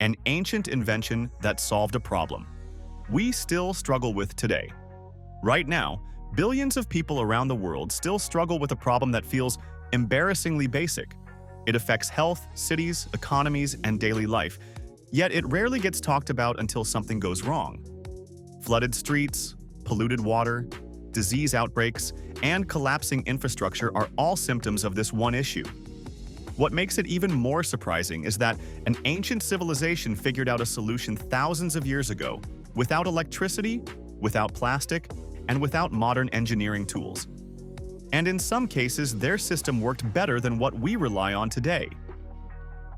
an ancient invention that solved a problem we still struggle with today. Right now, billions of people around the world still struggle with a problem that feels embarrassingly basic. It affects health, cities, economies, and daily life, yet it rarely gets talked about until something goes wrong. Flooded streets, polluted water, disease outbreaks, and collapsing infrastructure are all symptoms of this one issue. What makes it even more surprising is that an ancient civilization figured out a solution thousands of years ago, without electricity, without plastic, and without modern engineering tools. And in some cases, their system worked better than what we rely on today.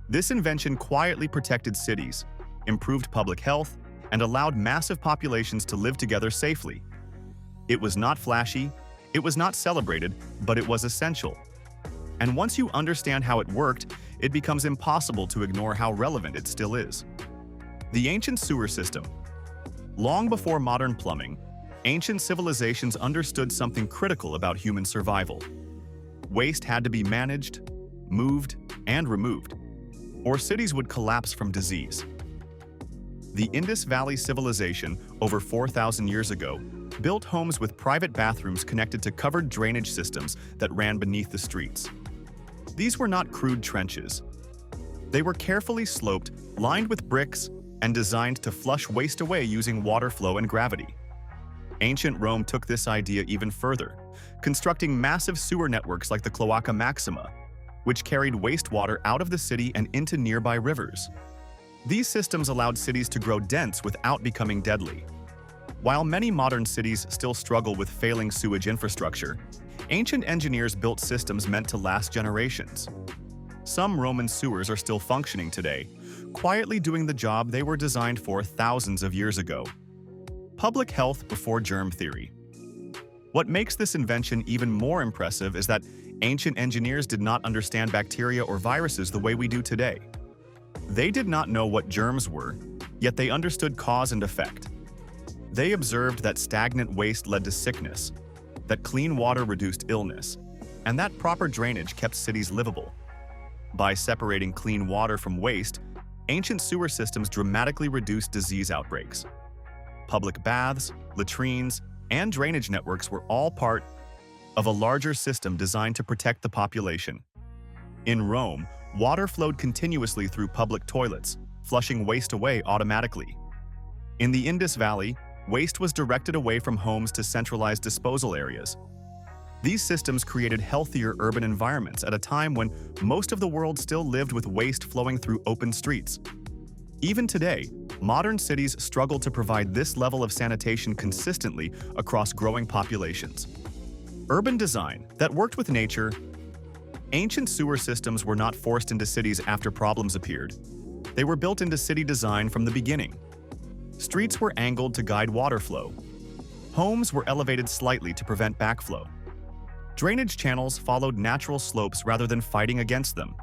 This invention quietly protected cities, improved public health, and allowed massive populations to live together safely. It was not flashy, it was not celebrated, but it was essential. And once you understand how it worked, it becomes impossible to ignore how relevant it still is. The ancient sewer system. Long before modern plumbing, ancient civilizations understood something critical about human survival. Waste had to be managed, moved, and removed, or cities would collapse from disease. The Indus Valley Civilization, over 4,000 years ago, built homes with private bathrooms connected to covered drainage systems that ran beneath the streets. These were not crude trenches. They were carefully sloped, lined with bricks, and designed to flush waste away using water flow and gravity. Ancient Rome took this idea even further, constructing massive sewer networks like the Cloaca Maxima, which carried wastewater out of the city and into nearby rivers. These systems allowed cities to grow dense without becoming deadly. While many modern cities still struggle with failing sewage infrastructure, ancient engineers built systems meant to last generations. Some Roman sewers are still functioning today, quietly doing the job they were designed for thousands of years ago. Public health before germ theory. What makes this invention even more impressive is that ancient engineers did not understand bacteria or viruses the way we do today. They did not know what germs were, yet they understood cause and effect. They observed that stagnant waste led to sickness, that clean water reduced illness, and that proper drainage kept cities livable. By separating clean water from waste, ancient sewer systems dramatically reduced disease outbreaks. Public baths, latrines, and drainage networks were all part of a larger system designed to protect the population. In Rome, water flowed continuously through public toilets, flushing waste away automatically. In the Indus Valley, waste was directed away from homes to centralized disposal areas. These systems created healthier urban environments at a time when most of the world still lived with waste flowing through open streets. Even today, modern cities struggle to provide this level of sanitation consistently across growing populations. Urban design that worked with nature. Ancient sewer systems were not forced into cities after problems appeared. They were built into city design from the beginning. Streets were angled to guide water flow. Homes were elevated slightly to prevent backflow. Drainage channels followed natural slopes rather than fighting against them.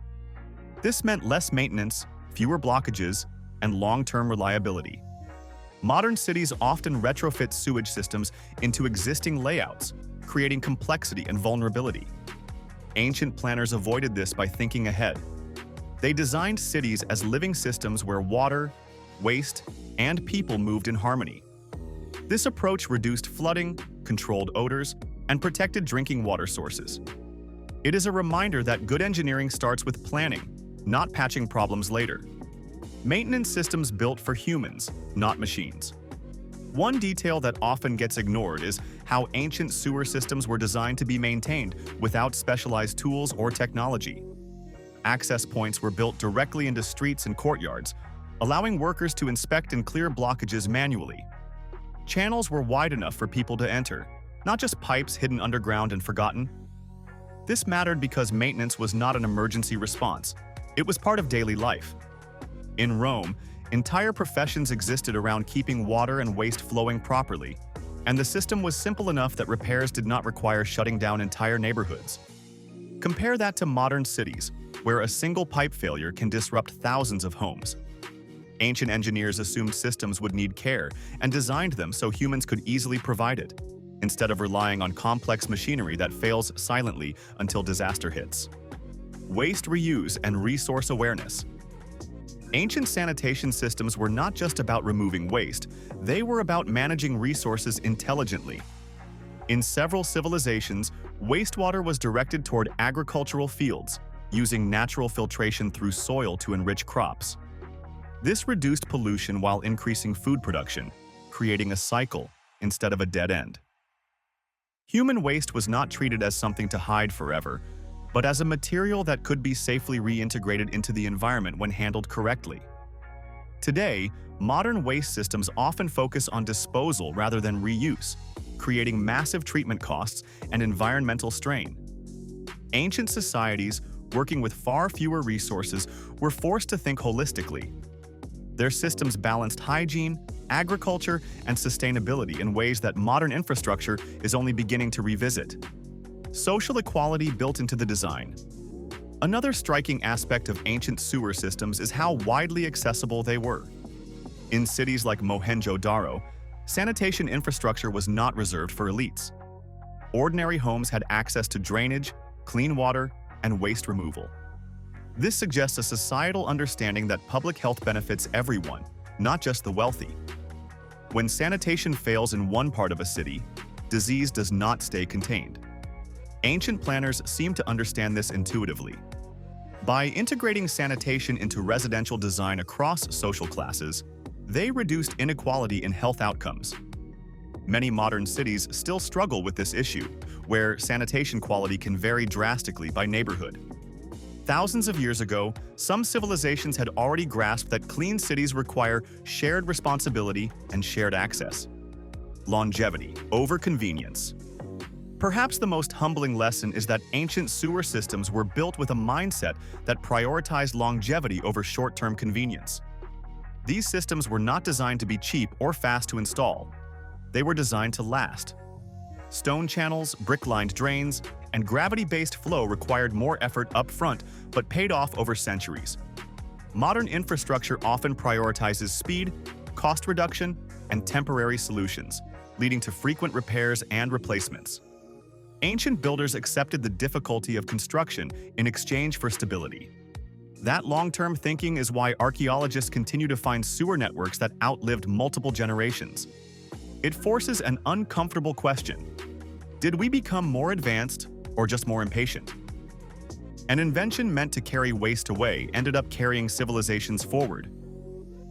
This meant less maintenance, fewer blockages, and long-term reliability. Modern cities often retrofit sewage systems into existing layouts, creating complexity and vulnerability. Ancient planners avoided this by thinking ahead. They designed cities as living systems where water, waste, and people moved in harmony. This approach reduced flooding, controlled odors, and protected drinking water sources. It is a reminder that good engineering starts with planning, not patching problems later. Maintenance systems built for humans, not machines. One detail that often gets ignored is how ancient sewer systems were designed to be maintained without specialized tools or technology. Access points were built directly into streets and courtyards, allowing workers to inspect and clear blockages manually. Channels were wide enough for people to enter, not just pipes hidden underground and forgotten. This mattered because maintenance was not an emergency response. It was part of daily life. In Rome, entire professions existed around keeping water and waste flowing properly, and the system was simple enough that repairs did not require shutting down entire neighborhoods. Compare that to modern cities, where a single pipe failure can disrupt thousands of homes. Ancient engineers assumed systems would need care and designed them so humans could easily provide it, instead of relying on complex machinery that fails silently until disaster hits. Waste reuse and resource awareness. Ancient sanitation systems were not just about removing waste, they were about managing resources intelligently. In several civilizations, wastewater was directed toward agricultural fields, using natural filtration through soil to enrich crops. This reduced pollution while increasing food production, creating a cycle instead of a dead end. Human waste was not treated as something to hide forever, but as a material that could be safely reintegrated into the environment when handled correctly. Today, modern waste systems often focus on disposal rather than reuse, creating massive treatment costs and environmental strain. Ancient societies, working with far fewer resources, were forced to think holistically. Their systems balanced hygiene, agriculture, and sustainability in ways that modern infrastructure is only beginning to revisit. Social equality built into the design. Another striking aspect of ancient sewer systems is how widely accessible they were. In cities like Mohenjo-Daro, sanitation infrastructure was not reserved for elites. Ordinary homes had access to drainage, clean water, and waste removal. This suggests a societal understanding that public health benefits everyone, not just the wealthy. When sanitation fails in one part of a city, disease does not stay contained. Ancient planners seem to understand this intuitively. By integrating sanitation into residential design across social classes, they reduced inequality in health outcomes. Many modern cities still struggle with this issue, where sanitation quality can vary drastically by neighborhood. Thousands of years ago, some civilizations had already grasped that clean cities require shared responsibility and shared access. Longevity over convenience. Perhaps the most humbling lesson is that ancient sewer systems were built with a mindset that prioritized longevity over short-term convenience. These systems were not designed to be cheap or fast to install. They were designed to last. Stone channels, brick-lined drains, and gravity-based flow required more effort up front but paid off over centuries. Modern infrastructure often prioritizes speed, cost reduction, and temporary solutions, leading to frequent repairs and replacements. Ancient builders accepted the difficulty of construction in exchange for stability. That long-term thinking is why archaeologists continue to find sewer networks that outlived multiple generations. It forces an uncomfortable question. Did we become more advanced or just more impatient? An invention meant to carry waste away ended up carrying civilizations forward.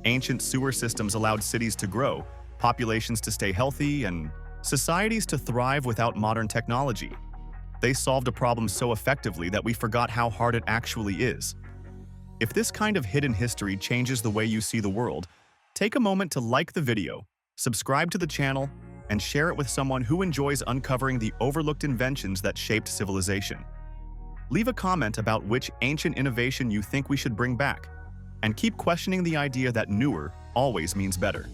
Ancient sewer systems allowed cities to grow, populations to stay healthy, and societies to thrive without modern technology. They solved a problem so effectively that we forgot how hard it actually is. If this kind of hidden history changes the way you see the world, take a moment to like the video, subscribe to the channel, and share it with someone who enjoys uncovering the overlooked inventions that shaped civilization. Leave a comment about which ancient innovation you think we should bring back, and keep questioning the idea that newer always means better.